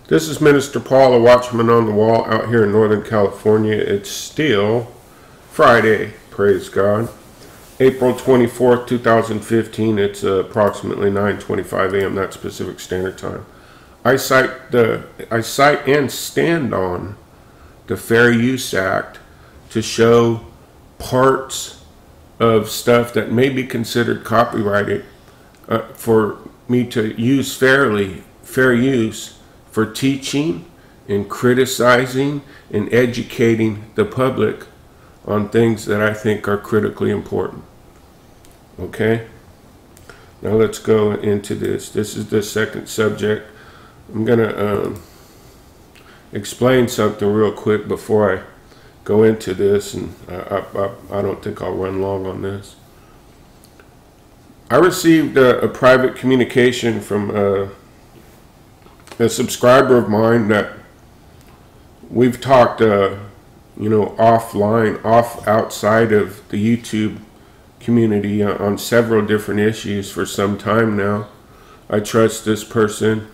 This is Minister Paul, a watchman on the wall out here in Northern California. It's still Friday, praise God. April 24th, 2015. It's approximately 9:25 a.m. That's Pacific Standard Time. I cite and stand on the Fair Use Act to show parts of stuff that may be considered copyrighted for me to use fair use for teaching and criticizing and educating the public on things that I think are critically important. Okay? Now let's go into this. This is the second subject. I'm going to explain something real quick before I go into this, and I don't think I'll run long on this. I received a private communication from a subscriber of mine that we've talked, offline, outside of the YouTube community on several different issues for some time now. I trust this person,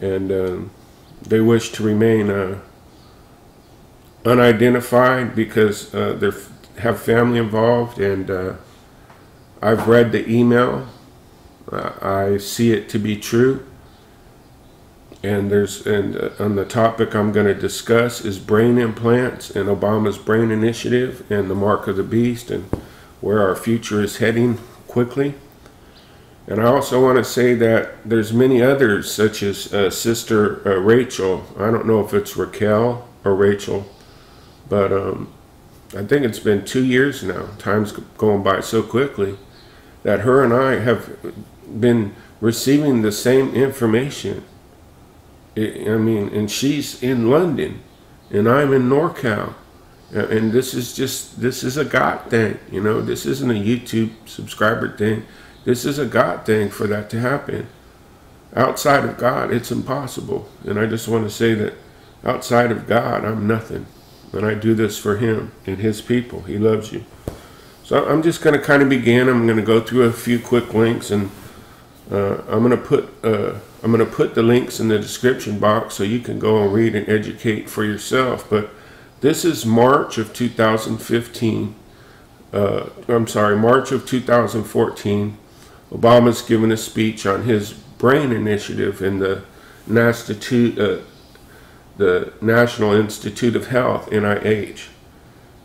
and they wish to remain unidentified because they have family involved, and I've read the email. I see it to be true. And on the topic I'm going to discuss is brain implants and Obama's brain initiative and the mark of the beast and where our future is heading quickly. And I also want to say that there's many others, such as Sister Rachel. I don't know if it's Raquel or Rachel, but I think it's been 2 years now. Time's going by so quickly that her and I have been receiving the same information. And she's in London, and I'm in NorCal, and this is a God thing, This isn't a YouTube subscriber thing. This is a God thing for that to happen. Outside of God, it's impossible, and I just want to say that outside of God, I'm nothing, and I do this for Him and His people. He loves you. So I'm just going to kind of begin. I'm going to go through a few quick links, and I'm going to put the links in the description box so you can go and read and educate for yourself. But this is March of 2015. March of 2014. Obama's given a speech on his brain initiative in the National Institute of Health, NIH.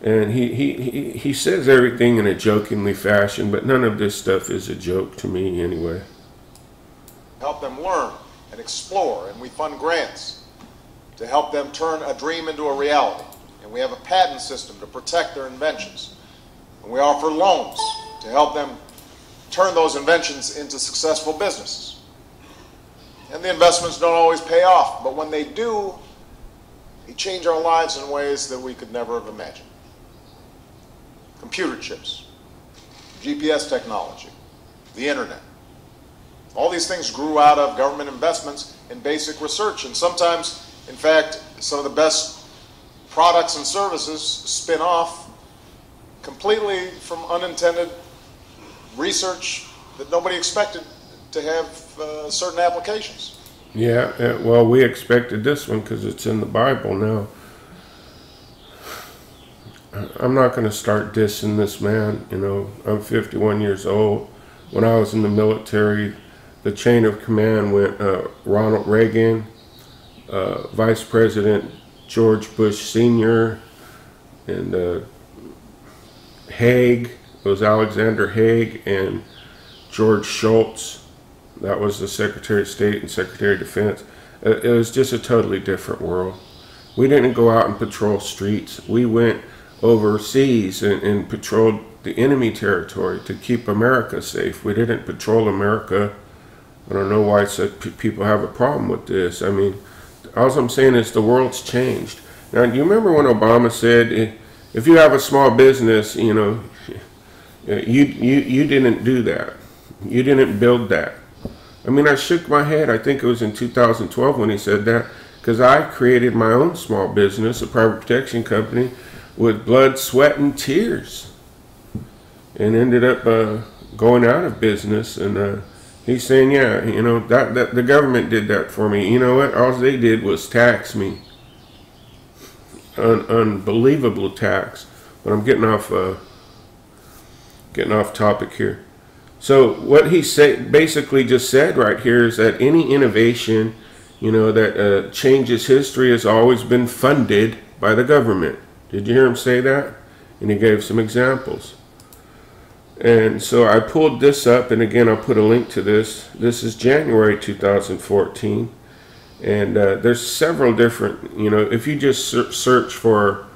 And he says everything in a jokingly fashion, but none of this stuff is a joke to me anyway. Help them learn and explore, and we fund grants to help them turn a dream into a reality. And we have a patent system to protect their inventions. And we offer loans to help them turn those inventions into successful businesses. And the investments don't always pay off, but when they do, they change our lives in ways that we could never have imagined. Computer chips, GPS technology, the internet. All these things grew out of government investments in basic research, and sometimes, in fact, some of the best products and services spin off completely from unintended research that nobody expected to have certain applications. Yeah, well, we expected this one because it's in the Bible now. I'm not going to start dissing this man. I'm 51 years old. When I was in the military, the chain of command went Ronald Reagan, Vice President George Bush Sr., and Haig. It was Alexander Haig and George Shultz. That was the Secretary of State and Secretary of Defense. It was just a totally different world. We didn't go out and patrol streets. We went overseas and patrolled the enemy territory to keep America safe. We didn't patrol America. I don't know why people have a problem with this. I mean, all I'm saying is the world's changed. Now, do you remember when Obama said, if you have a small business, you didn't do that. You didn't build that. I mean, I shook my head. I think it was in 2012 when he said that, because I created my own small business, a private protection company, with blood, sweat, and tears, and ended up going out of business. And He's saying, yeah, you know, that the government did that for me. You know what? All they did was tax me. Unbelievable tax. But I'm getting off topic here. So what he basically just said right here is that any innovation, you know, that changes history has always been funded by the government. Did you hear him say that? And he gave some examples. And so I pulled this up, and again, I'll put a link to this. This is January 2014. And there's several different, you know, if you just search for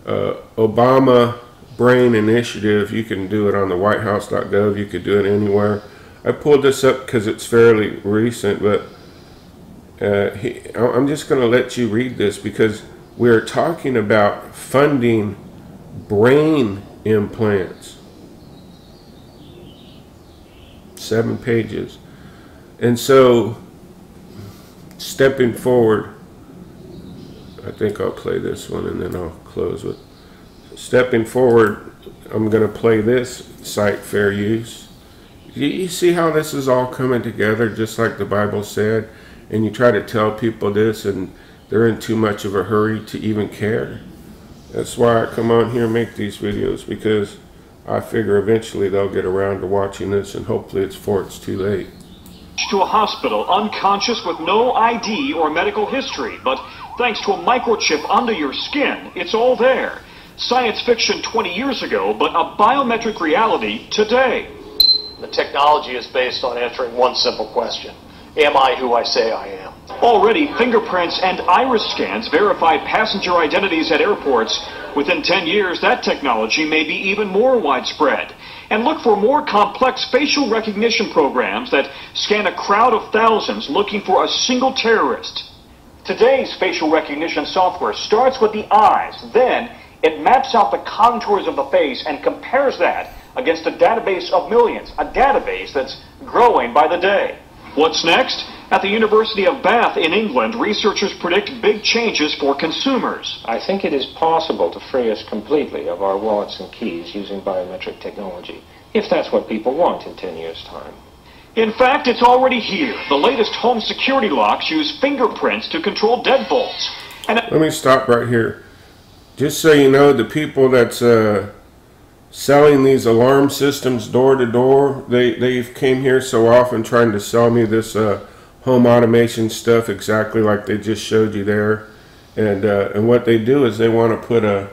Obama Brain Initiative, you can do it on the whitehouse.gov. You could do it anywhere. I pulled this up because it's fairly recent, but I'm just going to let you read this because we're talking about funding brain implants. 7 pages. And so, stepping forward, I think I'll play this one and then I'll close with. Stepping forward, I'm going to play this site, fair use. You see how this is all coming together just like the Bible said? And you try to tell people this and they're in too much of a hurry to even care. That's why I come on here and make these videos, because I figure eventually they'll get around to watching this, and hopefully it's before it's too late. To a hospital unconscious with no ID or medical history, but thanks to a microchip under your skin, it's all there. Science fiction 20 years ago, but a biometric reality today. The technology is based on answering one simple question. Am I who I say I am? Already, fingerprints and iris scans verify passenger identities at airports. Within 10 years, that technology may be even more widespread. And look for more complex facial recognition programs that scan a crowd of thousands looking for a single terrorist. Today's facial recognition software starts with the eyes. Then it maps out the contours of the face and compares that against a database of millions, a database that's growing by the day. What's next? At the University of Bath in England, researchers predict big changes for consumers. I think it is possible to free us completely of our wallets and keys using biometric technology, if that's what people want in 10 years' time. In fact, it's already here. The latest home security locks use fingerprints to control deadbolts. And let me stop right here. Just so you know, the people that's selling these alarm systems door to door, they came here so often trying to sell me this home automation stuff exactly like they just showed you there, and what they do is they want to put a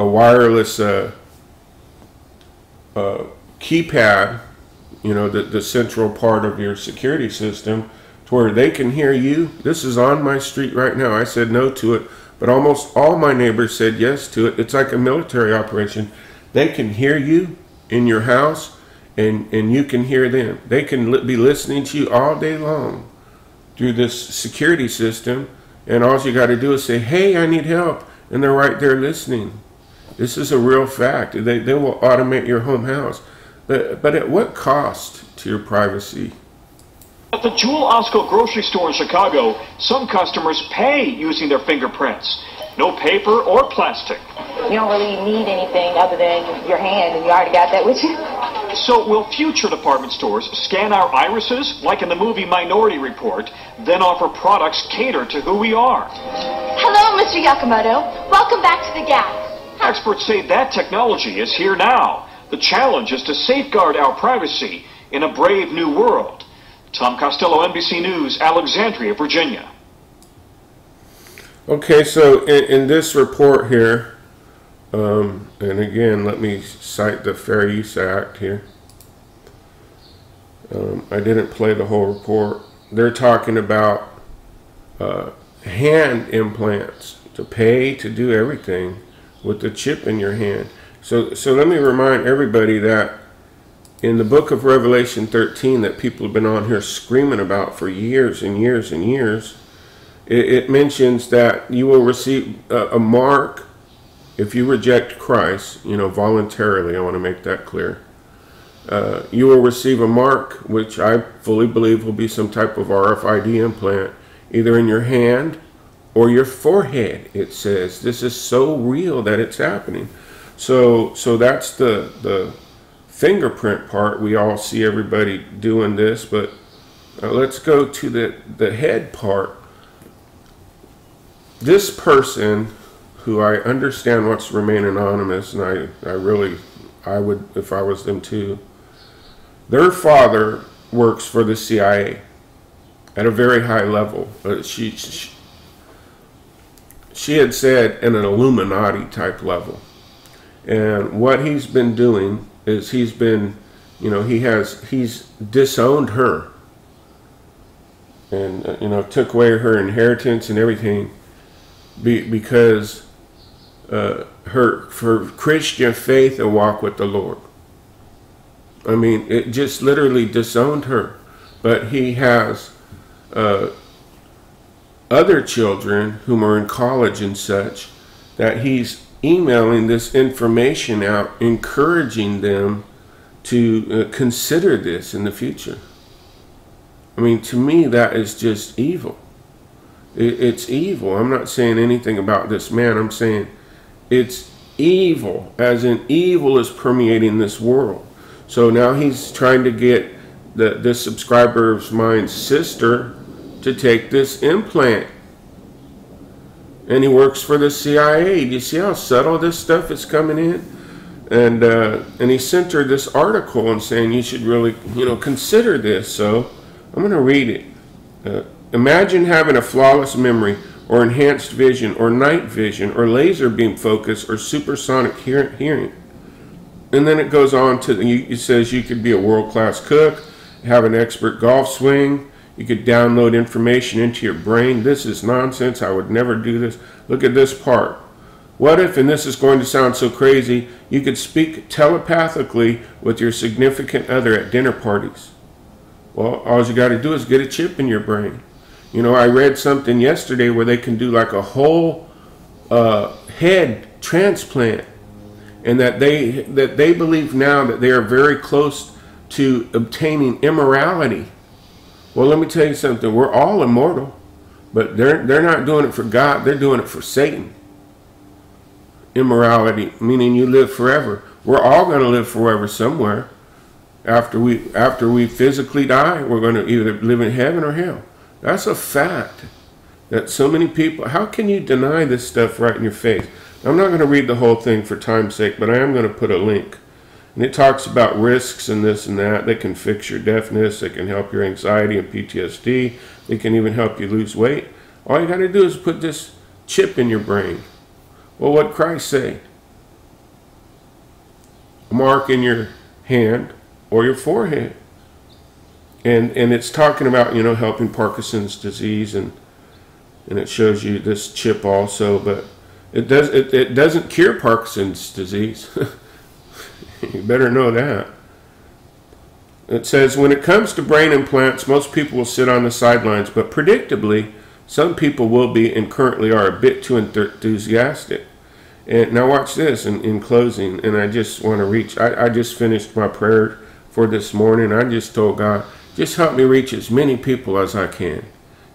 wireless keypad, you know, the central part of your security system, to where they can hear you. This is on my street right now. I said no to it, but almost all my neighbors said yes to it. It's like a military operation. They can hear you in your house, and you can hear them. They can be listening to you all day long through this security system, and all you got to do is say, hey, I need help, and they're right there listening. This is a real fact. They will automate your home house. But at what cost to your privacy? At the Jewel Osco grocery store in Chicago, some customers pay using their fingerprints. No paper or plastic. You don't really need anything other than your hand, and you already got that with you. So will future department stores scan our irises, like in the movie Minority Report, then offer products catered to who we are? Hello, Mr. Yakamoto. Welcome back to the Gap. Experts say that technology is here now. The challenge is to safeguard our privacy in a brave new world. Tom Costello, NBC News, Alexandria, Virginia. Okay, so in this report here, and again, let me cite the Fair Use Act here. I didn't play the whole report. They're talking about hand implants, to pay to do everything with the chip in your hand. So let me remind everybody that in the book of Revelation 13 that people have been on here screaming about for years and years and years, it mentions that you will receive a mark if you reject Christ, you know, voluntarily. I want to make that clear. You will receive a mark, which I fully believe will be some type of RFID implant, either in your hand or your forehead. It says this is so real that it's happening. So that's the fingerprint part, we all see everybody doing this, but let's go to the head part. This person, who I understand wants to remain anonymous, and I would, if I was them too, their father works for the CIA at a very high level. She had said in an Illuminati type level. And what he's been doing is he's disowned her. And, took away her inheritance and everything because her Christian faith and walk with the Lord. I mean, it just literally disowned her. But he has other children whom are in college and such, that he's emailing this information out, encouraging them to consider this in the future. I mean, to me, that is just evil. It's evil. I'm not saying anything about this man. I'm saying it's evil, as in evil is permeating this world. So now he's trying to get this subscriber of mine's sister to take this implant. And he works for the CIA. Do you see how subtle this stuff is coming in? And he sent her this article and saying you should really, consider this. So I'm going to read it. Imagine having a flawless memory, or enhanced vision, or night vision, or laser beam focus, or supersonic hearing. And then it goes on to, it says you could be a world-class cook, have an expert golf swing, you could download information into your brain. This is nonsense. I would never do this. Look at this part. What if, and this is going to sound so crazy, you could speak telepathically with your significant other at dinner parties? Well, all you got to do is get a chip in your brain. I read something yesterday where they can do like a whole head transplant, and that they believe now that they are very close to obtaining immorality. Well, let me tell you something. We're all immortal, but they're not doing it for God. They're doing it for Satan. Immorality, meaning you live forever. We're all going to live forever somewhere. After we physically die, we're going to either live in heaven or hell. That's a fact. That so many people, how can you deny this stuff right in your face? I'm not going to read the whole thing for time's sake, but I am going to put a link. And it talks about risks and this and that. They can fix your deafness. They can help your anxiety and PTSD. They can even help you lose weight. All you got to do is put this chip in your brain. Well, what did Christ say? A mark in your hand or your forehead. And it's talking about, helping Parkinson's disease, and it shows you this chip also, but it doesn't cure Parkinson's disease. You better know that. It says, when it comes to brain implants, most people will sit on the sidelines, but predictably, some people will be and currently are a bit too enthusiastic. And now watch this in closing, and I just want to reach, I just finished my prayer for this morning. I just told God, just help me reach as many people as I can.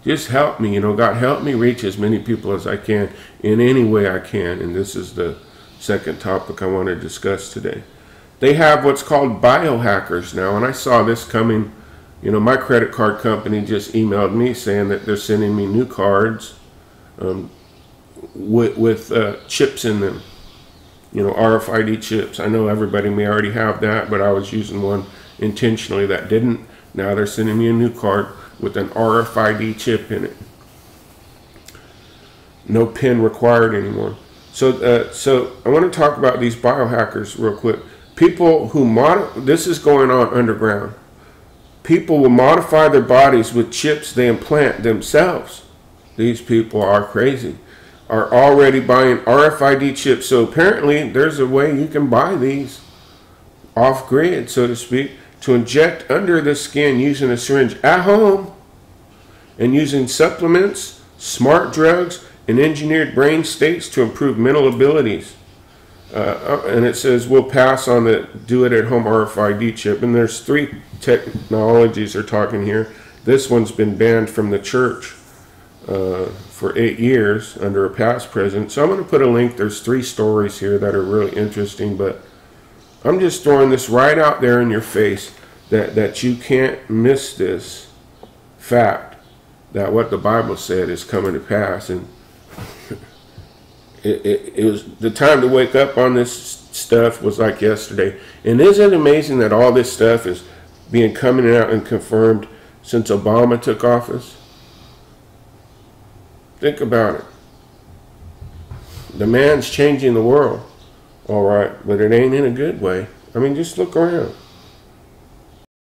Just help me, God, help me reach as many people as I can in any way I can. And this is the second topic I want to discuss today. They have what's called biohackers now, and I saw this coming. My credit card company just emailed me saying that they're sending me new cards with chips in them, RFID chips. I know everybody may already have that, but I was using one intentionally that didn't. Now they're sending me a new card with an RFID chip in it. No PIN required anymore. So I want to talk about these biohackers real quick. People who this is going on underground. People will modify their bodies with chips they implant themselves. These people are crazy. Are already buying RFID chips. So apparently there's a way you can buy these off grid, so to speak, to inject under the skin using a syringe at home, and using supplements, smart drugs, and engineered brain states to improve mental abilities. And it says we'll pass on the do it at home RFID chip. And there's 3 technologies they're talking here. This one's been banned from the church for 8 years under a past president. So I'm going to put a link. There's 3 stories here that are really interesting, but I'm just throwing this right out there in your face that you can't miss this fact that what the Bible said is coming to pass. And it was the time to wake up on this stuff was like yesterday. And isn't it amazing that all this stuff is being coming out and confirmed since Obama took office? Think about it. The man's changing the world, all right, but it ain't in a good way. I mean, just look around.